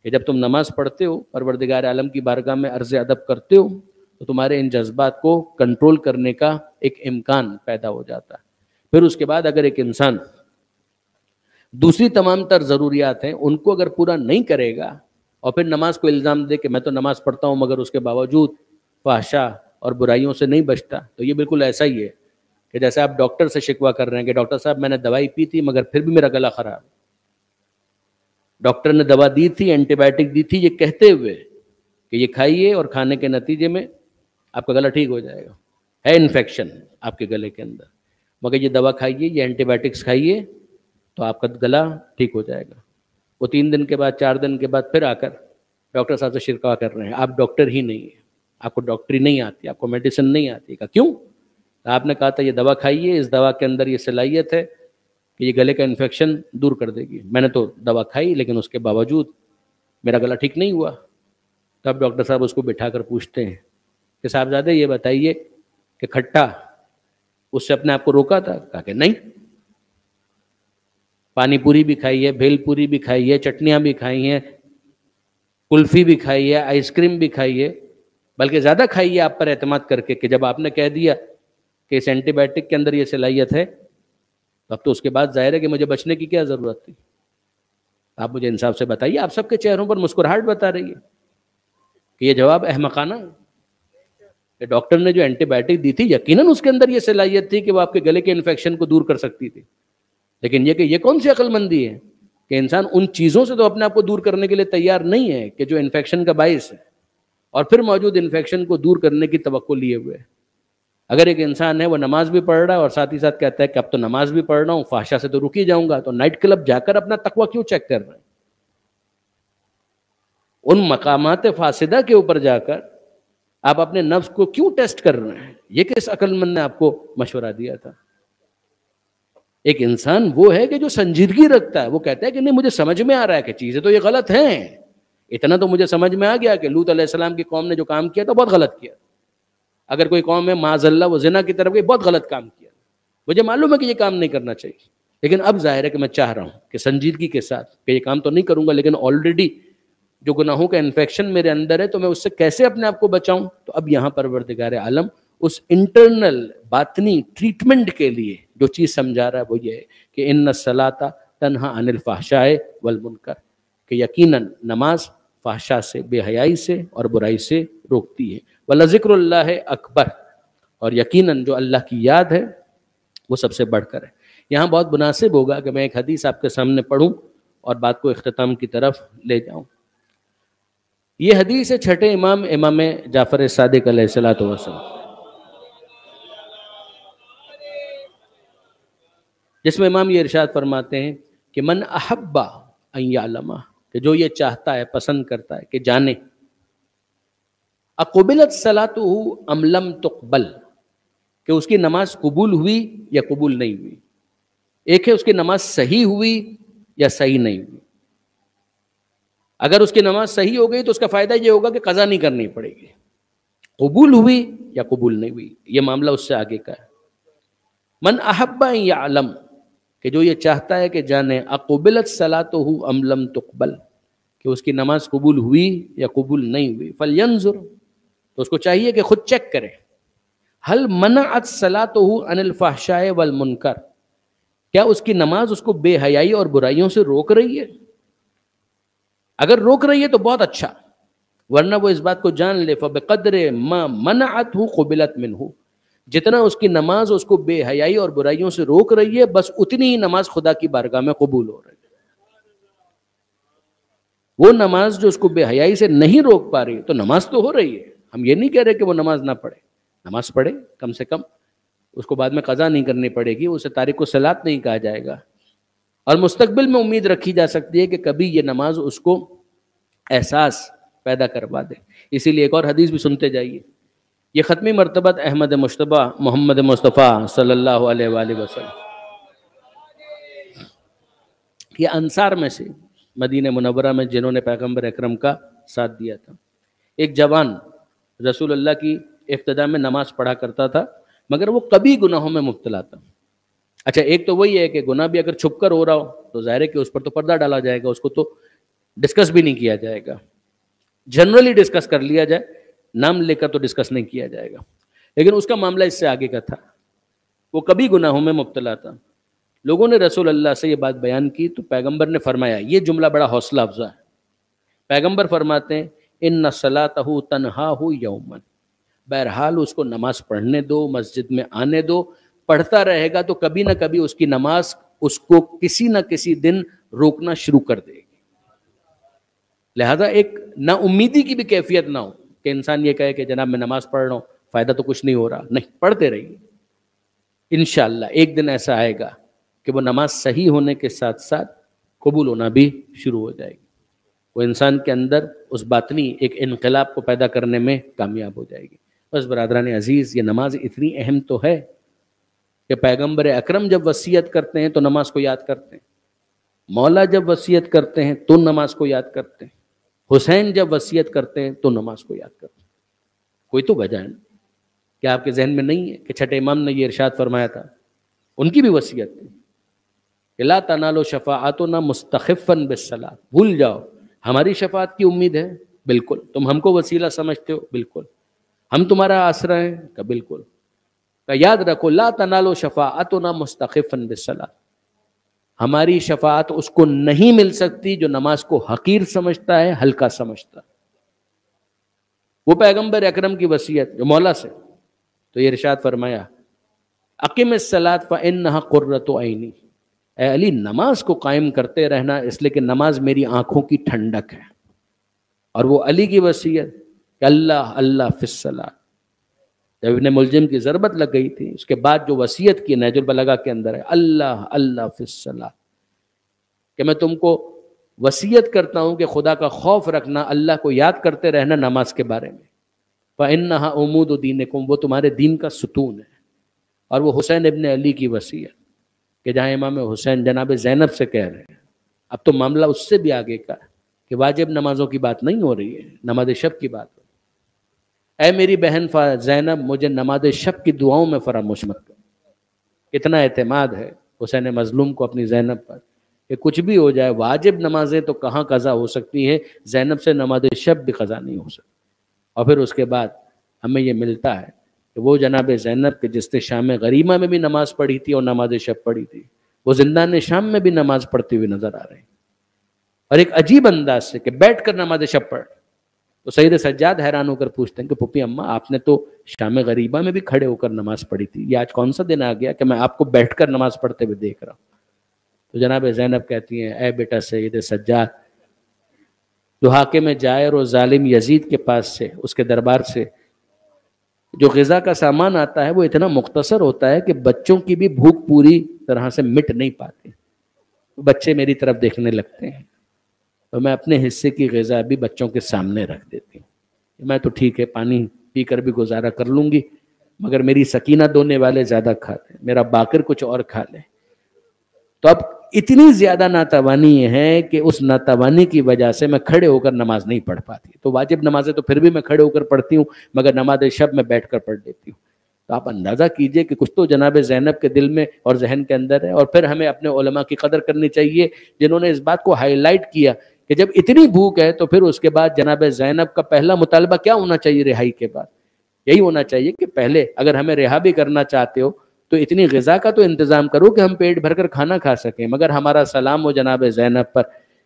کہ جب تم نماز پڑھتے ہو، پروردگار عالم کی بارگاہ میں عرض ادب کرتے ہو، تو تمہارے ان جذبات کو کنٹرول کرنے کا ایک امکان پیدا ہو جاتا ہے۔ پھر اس کے بعد اگر ایک انسان دوسری تمام تر ضروریات ہیں ان کو اگر پورا نہیں کرے گا اور پھر نماز کو الزام دے کہ میں تو نماز پڑھتا ہوں مگر اس کے باوجود فحشاء اور برائیوں سے نہیں بچتا، تو یہ بالکل ایسا ہی ہے کہ جیسے آپ ڈاکٹر سے شکوہ کر رہے ہیں کہ ڈاکٹر صاحب میں نے دوائی پی تھی مگر پھر بھی میرا گلا خراب، ڈاکٹر نے دوا دی تھی، اینٹی بائیوٹک دی تھی، یہ کہتے ہوئے کہ یہ کھائیے اور کھانے کے نتیجے میں آپ کا گلا ٹھیک ہو جائے گا، ہے انفیکشن آپ کے گلے کے اندر، مگر یہ دوا کھائیے، یہ اینٹی بائیوٹکس کھائیے تو آپ کا گلا ٹھیک ہو جائے گا۔ وہ 3 دن کے بعد، 4 دن کے بعد پھر آ کر ڈاکٹر صاحب سے شکوہ کر رہے ہیں آپ ڈاکٹر ہی نہیں ہیں، آپ کو ڈاکٹری نہیں آتی، آپ کو میڈیسن نہیں آتی۔ کہا کیوں؟ آپ نے کہا تھا یہ دوا کھائیے، اس دوا کے اندر یہ صلاحیت ہے کہ یہ گلے کا انفیکشن دور کر دے گی، میں نے تو دوا کھائی لیکن اس کے باوجود میرا گلا ٹھیک نہیں ہوا۔ تب ڈاکٹر صاحب اس کو بٹھا کر پوچھتے ہیں کہ صاحبزادے یہ بتائیے کہ کھٹا اس سے اپنے آپ کو روکا تھا؟ کہا کہ نہیں، پانی پوری بھی کھائی ہے، بھیل پوری بھی کھائی ہے، چٹنیاں بھی کھائی ہیں، کلفی بھی کھائی ہے، آئس کریم بھی کھائی ہے، بلکہ زیادہ کھائیے آپ پر اعتماد کر کے کہ جب آپ نے کہہ دیا کہ اس اینٹی بائیوٹک کے اندر یہ صلاحیت ہے، اب تو اس کے بعد ظاہر ہے کہ مجھے بچنے کی کیا ضرورت تھی؟ آپ مجھے انصاف سے بتائیے. آپ سب کے چہروں پر مسکراہٹ بتا رہی ہے کہ یہ جواب احمقانہ ہے. کہ ڈاکٹر نے جو اینٹی بائیوٹک دی تھی یقیناً اس کے اندر یہ صلاحیت تھی کہ وہ آپ کے گلے کے انفیکشن کو دور کر سکتی تھی، لیکن یہ کہ یہ کون سی عقل مندی ہے کہ انسان ان چیزوں سے تو اپنے آپ کو دور کرنے کے لیے تیار نہیں ہے کہ جو انفیکشن کا باعث ہے، اور پھر موجود انفیکشن کو دور کرنے کی توقع لیے ہوئے ہے. اگر ایک انسان ہے وہ نماز بھی پڑھ رہا ہے اور ساتھ ہی ساتھ کہتا ہے کہ اب تو نماز بھی پڑھ رہا ہوں، فحشا سے تو رک ہی جاؤں گا، تو نائٹ کلب جا کر اپنا تقوی کیوں چیک کر رہے ہیں؟ ان مقامات فاسدہ کے اوپر جا کر آپ اپنے نفس کو کیوں ٹیسٹ کر رہے ہیں؟ یہ کس عقل مند نے آپ کو مشورہ دیا تھا؟ ایک انسان وہ ہے کہ جو سنجیدگی رکھتا ہے، وہ کہتا ہے کہ نہیں مجھے سمجھ میں آ رہا ہے کہ چیزیں تو یہ غلط ہیں، اتنا تو مجھے سمجھ میں آ گیا کہ لوط علیہ السلام کی قوم نے جو کام کیا تو بہت غلط کیا. اگر کوئی قوم ہے معاذ اللہ وہ زنا کی طرف گئی، بہت غلط کام کیا، مجھے معلوم ہے کہ یہ کام نہیں کرنا چاہیے، لیکن اب ظاہر ہے کہ میں چاہ رہا ہوں کہ سنجیدگی کے ساتھ کہ یہ کام تو نہیں کروں گا، لیکن آلریڈی جو گناہوں کا انفیکشن میرے اندر ہے تو میں اس سے کیسے اپنے آپ کو بچاؤں. تو اب یہاں پروردگار عالم اس انٹرنل باطنی ٹریٹمنٹ کے لیے جو چیز سمجھا رہا ہے وہ یہ ہے کہ ان الصلاۃ تنہا عن الفحشاء والمنکر، کہ یقیناً نماز فحشا سے، بے حیائی سے اور برائی سے روکتی ہے. وَلَذِكْرُ اللَّهِ اکبر، اور یقیناً جو اللہ کی یاد ہے وہ سب سے بڑھ کر ہے. یہاں بہت مناسب ہوگا کہ میں ایک حدیث آپ کے سامنے پڑھوں اور بات کو اختتام کی طرف لے جاؤں. یہ حدیث ہے چھٹے امام جعفر صادق علیہ الصلوۃ والسلام، جس میں امام یہ ارشاد فرماتے ہیں کہ من احب ان یعلم، کہ جو یہ چاہتا ہے، پسند کرتا ہے کہ جانے، اقبلت صلاته ام لم تقبل، کہ اس کی نماز قبول ہوئی یا قبول نہیں ہوئی. ایک ہے اس کی نماز صحیح ہوئی یا صحیح نہیں ہوئی. اگر اس کی نماز صحیح ہو گئی تو اس کا فائدہ یہ ہوگا کہ قضا نہیں کرنی پڑے گی. قبول ہوئی یا قبول نہیں ہوئی، یہ معاملہ اس سے آگے کا ہے. من احب ان یعلم، کہ جو یہ چاہتا ہے کہ جانے، اقبلت صلاته ام لم تقبل، کہ اس کی نماز قبول ہوئی یا قبول نہیں ہوئی. فلینظر، تو اس کو چاہیے کہ خود چیک کرے. هل منعت صلاته عن الفحشاء والمنکر، کیا اس کی نماز اس کو بے حیائی اور برائیوں سے روک رہی ہے؟ اگر روک رہی ہے تو بہت اچھا، ورنہ وہ اس بات کو جان لے فبقدر ما منعته قبلت منه، جتنا اس کی نماز اس کو بے حیائی اور برائیوں سے روک رہی ہے بس اتنی ہی نماز خدا کی بارگاہ میں قبول ہو رہی ہے. وہ نماز جو اس کو بے حیائی سے نہیں روک پا رہی تو نماز تو ہو رہی ہے. ہم یہ نہیں کہہ رہے کہ وہ نماز نہ پڑھے، نماز پڑھے، کم سے کم اس کو بعد میں قضا نہیں کرنی پڑے گی، اسے تارک الصلاۃ نہیں کہا جائے گا، اور مستقبل میں امید رکھی جا سکتی ہے کہ کبھی یہ نماز اس کو احساس پیدا کروا دے. اسی لیے ایک اور حدیث بھی سنتے جائیے. یہ ختمی مرتبت احمد مجتبی محمد مصطفیٰ صلی اللہ علیہ وآلہ وسلم، یہ انصار میں سے مدینہ منورہ میں جنہوں نے پیغمبر اکرم کا ساتھ دیا تھا. ایک جوان رسول اللہ کی ابتدا میں نماز پڑھا کرتا تھا مگر وہ کبھی گناہوں میں مبتلا تھا. اچھا ایک تو وہی ہے کہ گناہ بھی اگر چھپ کر ہو رہا ہو تو ظاہر ہے کہ اس پر تو پردہ ڈالا جائے گا، اس کو تو ڈسکس بھی نہیں کیا جائے گا، جنرلی ڈسکس کر لیا جائے، نام لے کر تو ڈسکس نہیں کیا جائے گا. لیکن اس کا معاملہ اس سے آگے کا تھا، وہ کبھی گناہوں میں مبتلا تھا. لوگوں نے رسول اللہ سے یہ بات بیان کی تو پیغمبر نے فرمایا، یہ جملہ بڑا حوصلہ افزا ہے. پیغمبر فرماتے ہیں ان صلاتہ تنہاہ یوما، بہرحال اس کو نماز پڑھنے دو، مسجد میں آنے دو، پڑھتا رہے گا تو کبھی نہ کبھی اس کی نماز اس کو کسی نہ کسی دن روکنا شروع کر دے گی. لہذا ایک نا امیدی کی بھی کیفیت نہ ہو کہ انسان یہ کہے کہ جناب میں نماز پڑھ رہا ہوں، فائدہ تو کچھ نہیں ہو رہا. نہیں، پڑھتے رہیے، انشاءاللہ ایک دن ایسا آئے گا کہ وہ نماز صحیح ہونے کے ساتھ ساتھ قبول ہونا بھی شروع ہو جائے گی. وہ انسان کے اندر اس باطنی ایک انقلاب کو پیدا کرنے میں کامیاب ہو جائے گی. بس برادران عزیز، یہ نماز اتنی اہم تو ہے کہ پیغمبر اکرم جب وصیت کرتے ہیں تو نماز کو یاد کرتے ہیں، مولا جب وصیت کرتے ہیں تو نماز کو یاد کرتے ہیں، حسین جب وصیت کرتے ہیں تو نماز کو یاد کرتے ہیں. کوئی تو وجہ ہے. کیا آپ کے ذہن میں نہیں ہے کہ چھٹے امام نے یہ ارشاد فرمایا تھا، ان کی بھی وصیت تھی کہ لا تنالوا شفاعتنا مستخفا بالصلاۃ. بھول جاؤ، ہماری شفاعت کی امید ہے، بالکل. تم ہم کو وسیلہ سمجھتے ہو، بالکل. ہم تمہارا آسرا ہیں؟ کہ بالکل۔ کہ یاد رکھو لا تنالو شفاعتنا مستخفا بالصلاۃ، ہماری شفاعت اس کو نہیں مل سکتی جو نماز کو حقیر سمجھتا ہے، ہلکا سمجھتا ہے۔ وہ پیغمبر اکرم کی وصیت جو مولا سے، تو یہ ارشاد فرمایا اقم الصلاۃ فانھا قرۃ عینی، اے علی نماز کو قائم کرتے رہنا، اس لیے کہ نماز میری آنکھوں کی ٹھنڈک ہے۔ اور وہ علی کی وصیت کہ اللہ اللہ فی الصلاۃ، جب ابن ملجم کی ضربت لگ گئی تھی اس کے بعد جو وصیت کی نہج البلاغہ کے اندر ہے اللہ اللہ فی الصلاۃ، کہ میں تم کو وصیت کرتا ہوں کہ خدا کا خوف رکھنا، اللہ کو یاد کرتے رہنا نماز کے بارے میں۔ فإنها عمود دینکم، وہ تمہارے دین کا ستون ہے۔ اور وہ حسین ابن علی کی وصیت کہ جہاں امام حسین جناب زینب سے کہہ رہے ہیں، اب تو معاملہ اس سے بھی آگے کا کہ واجب نمازوں کی بات نہیں ہو رہی ہے، نماز شب کی بات ہو رہی ہے۔ اے میری بہن زینب مجھے نماز شب کی دعاؤں میں فراموش مت کر۔ کتنا اعتماد ہے حسین مظلوم کو اپنی زینب پر کہ کچھ بھی ہو جائے واجب نمازیں تو کہاں قضا ہو سکتی ہیں، زینب سے نماز شب بھی قضا نہیں ہو سکتی۔ اور پھر اس کے بعد ہمیں یہ ملتا ہے کہ وہ جناب زینب کے جس نے شام غریمہ میں بھی نماز پڑھی تھی اور نماز شب پڑھی تھی، وہ زندان شام میں بھی نماز پڑھتی ہوئی نظر آ رہی، اور ایک عجیب انداز سے کہ بیٹھ کر نماز شب پڑھ۔ تو سید سجاد حیران ہو کر پوچھتے ہیں کہ پھپھی اماں آپ نے تو شام غریبہ میں بھی کھڑے ہو کر نماز پڑھی تھی، یہ آج کون سا دن آ گیا کہ میں آپ کو بیٹھ کر نماز پڑھتے ہوئے دیکھ رہا ہوں؟ تو جناب زینب کہتی ہیں اے بیٹا سید سجاد، جو حاکم جائر اور ظالم یزید کے پاس سے، اس کے دربار سے جو غذا کا سامان آتا ہے وہ اتنا مختصر ہوتا ہے کہ بچوں کی بھی بھوک پوری طرح سے مٹ نہیں پاتی، بچے میری طرف دیکھنے لگتے ہیں تو میں اپنے حصے کی غذا بھی بچوں کے سامنے رکھ دیتی ہوں، میں تو ٹھیک ہے پانی پی کر بھی گزارا کر لوں گی، مگر میری سکینہ دونے والے زیادہ کھاتے ہیں، میرا باقر کچھ اور کھا لے۔ تو اب اتنی زیادہ ناتوانی ہے کہ اس ناتوانی کی وجہ سے میں کھڑے ہو کر نماز نہیں پڑھ پاتی، تو واجب نمازیں تو پھر بھی میں کھڑے ہو کر پڑھتی ہوں، مگر نماز شب میں بیٹھ کر پڑھ لیتی ہوں۔ تو آپ اندازہ کیجئے کہ کچھ تو جناب زینب کے دل میں اور ذہن کے اندر ہے۔ اور پھر ہمیں اپنے علماء کی قدر کرنی چاہیے جنہوں نے اس بات کو ہائی لائٹ کیا کہ جب اتنی بھوک ہے تو پھر اس کے بعد جناب زینب کا پہلا مطالبہ کیا ہونا چاہیے رہائی کے بعد؟ یہی ہونا چاہیے کہ پہلے اگر ہمیں رہا بھی کرنا چاہتے ہو تو اتنی غذا کا تو انتظام کرو کہ ہم پیٹ بھر کر کھانا کھا سکیں۔ مگر ہمارا سلام ہو جناب زینب پر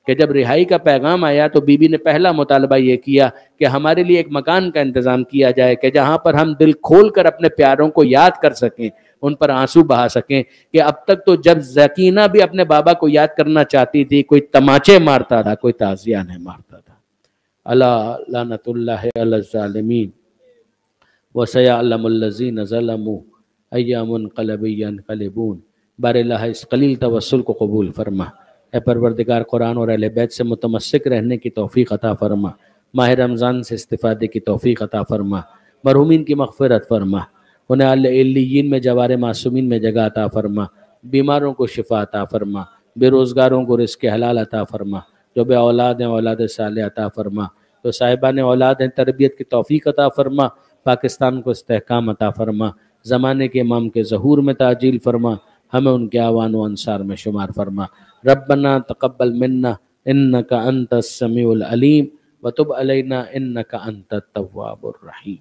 کہ جب رہائی کا پیغام آیا تو بی بی نے پہلا مطالبہ یہ کیا کہ ہمارے لیے ایک مکان کا انتظام کیا جائے کہ جہاں پر ہم دل کھول کر اپنے پیاروں کو یاد کر سکیں، ان پر آنسو بہا سکیں۔ کہ اب تک تو جب سکینہ بھی اپنے بابا کو یاد کرنا چاہتی تھی کوئی تماچے مارتا تھا، کوئی تعزیہ نہیں مارتا تھا۔ الا لعنت اللہ علی الظالمین وسیعلم الذین ظلموا ایام منقلب ینقلبون۔ بار اللہ اس قلیل توسل کو قبول فرما، اے پروردگار قرآن اور اہل بیت سے متمسک رہنے کی توفیق عطا فرما، ماہ رمضان سے استفادے کی توفیق عطا فرما، مرحومین کی مغفرت فرما، انہیں علیین میں جوار معصومین میں جگہ عطا فرما، بیماروں کو شفا عطا فرما، بے روزگاروں کو رزق حلال عطا فرما، جو بے اولاد ہیں اولاد صالح عطا فرما، جو صاحبان اولاد ہیں تربیت کی توفیق عطا فرما، پاکستان کو استحکام عطا فرما، زمانے کے امام کے ظہور میں تعجیل فرما، ہمیں ان کے اعوان و انصار میں شمار فرما۔ ربنا تقبل منا انک انت السمیع العلیم وتب علینا انک انت التواب الرحیم۔